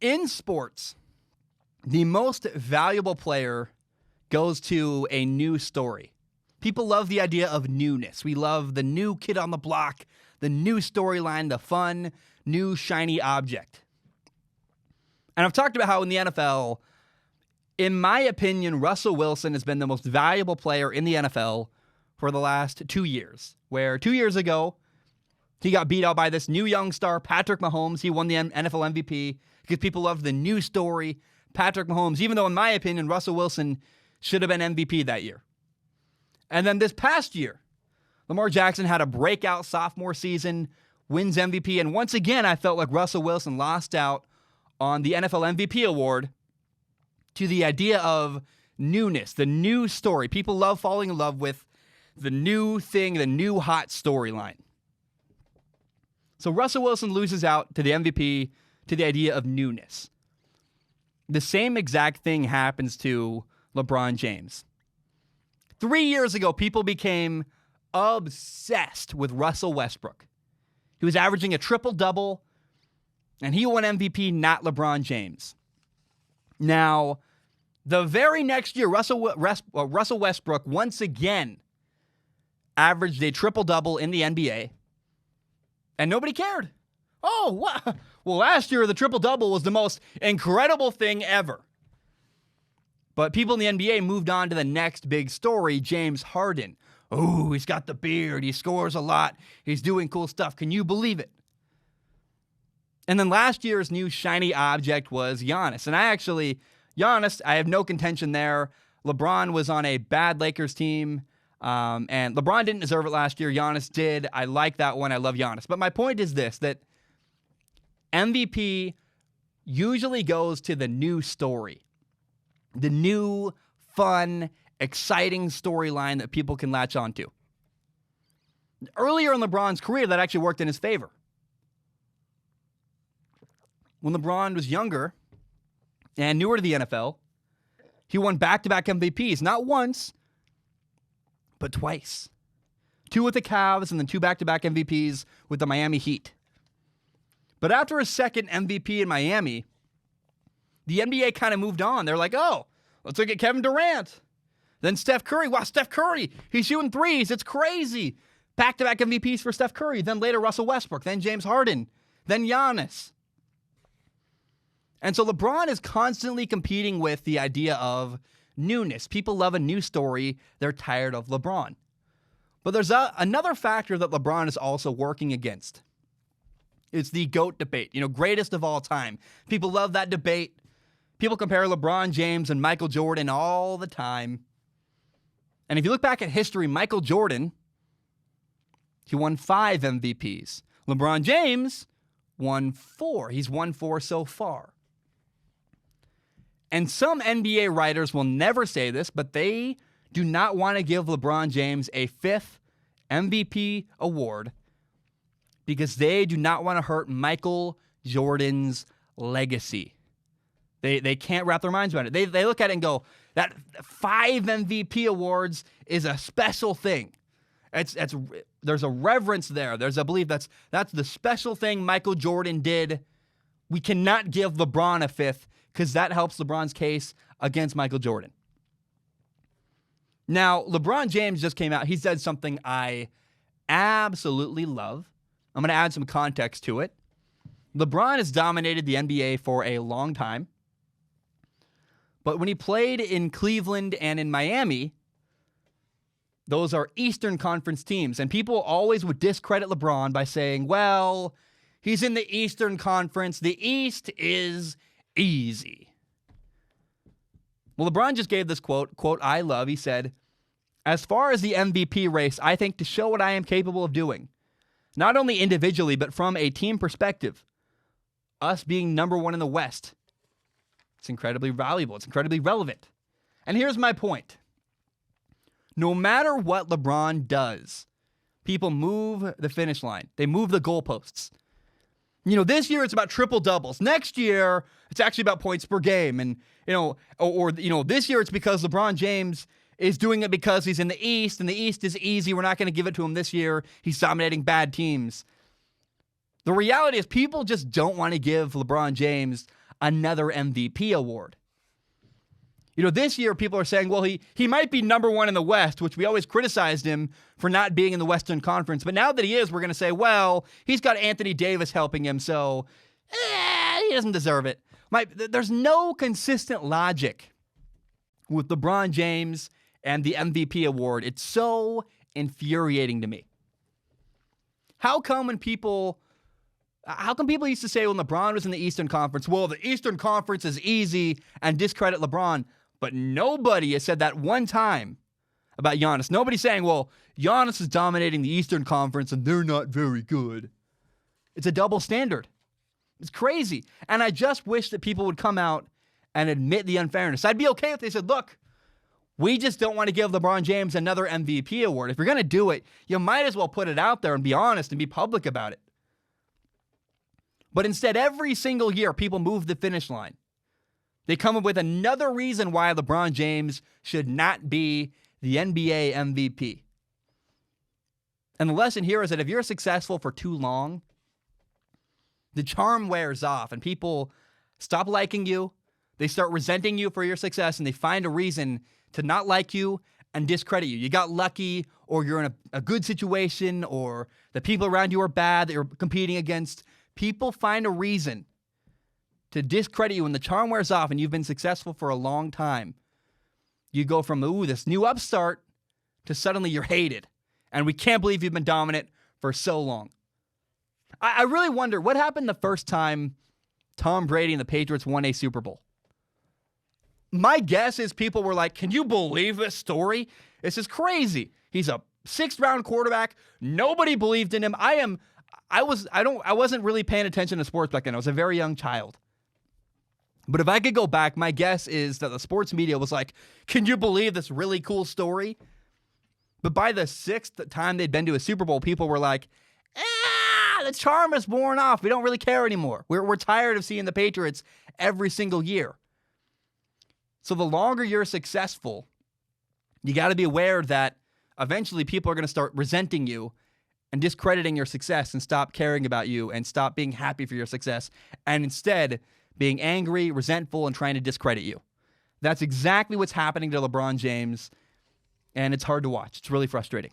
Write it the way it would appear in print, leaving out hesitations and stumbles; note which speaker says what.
Speaker 1: In sports, the most valuable player goes to a new story. People love the idea of newness. We love the new kid on the block, the new storyline, the fun, new shiny object. And I've talked about how in the NFL, in my opinion, Russell Wilson has been the most valuable player in the NFL for the last 2 years, where 2 years ago, he got beat out by this new young star, Patrick Mahomes. He won the NFL MVP because people loved the new story, Patrick Mahomes, even though in my opinion, Russell Wilson should have been MVP that year. And then this past year, Lamar Jackson had a breakout sophomore season, wins MVP, and once again, I felt like Russell Wilson lost out on the NFL MVP award to the idea of newness, the new story. People love falling in love with the new thing, the new hot storyline. So Russell Wilson loses out to the MVP to the idea of newness. The same exact thing happens to LeBron James. 3 years ago, people became obsessed with Russell Westbrook. He was averaging a triple-double, and he won MVP, not LeBron James. Now, the very next year, Russell Westbrook once again averaged a triple-double in the NBA, and nobody cared. Oh, what? Well, last year, the triple-double was the most incredible thing ever. But people in the NBA moved on to the next big story, James Harden. Oh, he's got the beard. He scores a lot. He's doing cool stuff. Can you believe it? And then last year's new shiny object was Giannis. And Giannis, I have no contention there. LeBron was on a bad Lakers team. And LeBron didn't deserve it last year. Giannis did. I like that one. I love Giannis. But my point is this, that MVP usually goes to the new story. The new, fun, exciting storyline that people can latch onto. Earlier in LeBron's career, that actually worked in his favor. When LeBron was younger and newer to the NFL, he won back-to-back MVPs, not once, but twice. 2 with the Cavs and then 2 back-to-back MVPs with the Miami Heat. But after his second MVP in Miami, the NBA kind of moved on. They're like, oh, let's look at Kevin Durant. Then Steph Curry. Wow, Steph Curry. He's shooting threes. It's crazy. Back-to-back MVPs for Steph Curry. Then later Russell Westbrook. Then James Harden. Then Giannis. And so LeBron is constantly competing with the idea of newness. People love a new story. They're tired of LeBron. But there's another factor that LeBron is also working against. It's the GOAT debate. Greatest of all time. People love that debate. People compare LeBron James and Michael Jordan all the time. And if you look back at history, Michael Jordan, he won 5 MVPs. LeBron James won 4. He's won 4 so far. And some NBA writers will never say this, but they do not want to give LeBron James a 5th MVP award because they do not want to hurt Michael Jordan's legacy. They can't wrap their minds around it. They look at it and go, that 5 MVP awards is a special thing. There's a reverence there. There's a belief that's the special thing Michael Jordan did. We cannot give LeBron a 5th because that helps LeBron's case against Michael Jordan. Now, LeBron James just came out. He said something I absolutely love. I'm going to add some context to it. LeBron has dominated the NBA for a long time. But when he played in Cleveland and in Miami, those are Eastern Conference teams. And people always would discredit LeBron by saying, well, he's in the Eastern Conference. The East is easy. Well, LeBron just gave this quote I love. He said, as far as the MVP race, I think to show what I am capable of doing, not only individually, but from a team perspective, us being number 1 in the West, it's incredibly valuable. It's incredibly relevant. And here's my point. No matter what LeBron does, people move the finish line. They move the goalposts. This year it's about triple doubles. Next year, it's actually about points per game. And, this year it's because LeBron James is doing it because he's in the East, and the East is easy. We're not going to give it to him this year. He's dominating bad teams. The reality is people just don't want to give LeBron James another MVP award. This year people are saying, well, he might be number one in the West, which we always criticized him for not being in the Western Conference. But now that he is, we're going to say, well, he's got Anthony Davis helping him, so he doesn't deserve it. There's no consistent logic with LeBron James and the MVP award. It's so infuriating to me. How come people used to say when LeBron was in the Eastern Conference, well, the Eastern Conference is easy, and discredit LeBron, but nobody has said that one time about Giannis. Nobody's saying, well, Giannis is dominating the Eastern Conference and they're not very good. It's a double standard. It's crazy. And I just wish that people would come out and admit the unfairness. I'd be okay if they said, look, we just don't want to give LeBron James another MVP award. If you're going to do it, you might as well put it out there and be honest and be public about it. But instead, every single year, people move the finish line. They come up with another reason why LeBron James should not be the NBA MVP. And the lesson here is that if you're successful for too long, the charm wears off and people stop liking you. They start resenting you for your success and they find a reason to not like you and discredit you. You got lucky, or you're in a good situation, or the people around you are bad that you're competing against. People find a reason to discredit you when the charm wears off and you've been successful for a long time. You go from, this new upstart to suddenly you're hated. And we can't believe you've been dominant for so long. I really wonder what happened the first time Tom Brady and the Patriots won a Super Bowl. My guess is people were like, can you believe this story? This is crazy. He's a 6th round quarterback. Nobody believed in him. I wasn't really paying attention to sports back then. I was a very young child. But if I could go back, my guess is that the sports media was like, can you believe this really cool story? But by the 6th time they'd been to a Super Bowl, people were like, the charm is worn off. We don't really care anymore. We're tired of seeing the Patriots every single year. So the longer you're successful, you got to be aware that eventually people are going to start resenting you and discrediting your success and stop caring about you and stop being happy for your success and instead being angry, resentful, and trying to discredit you. That's exactly what's happening to LeBron James, and it's hard to watch. It's really frustrating.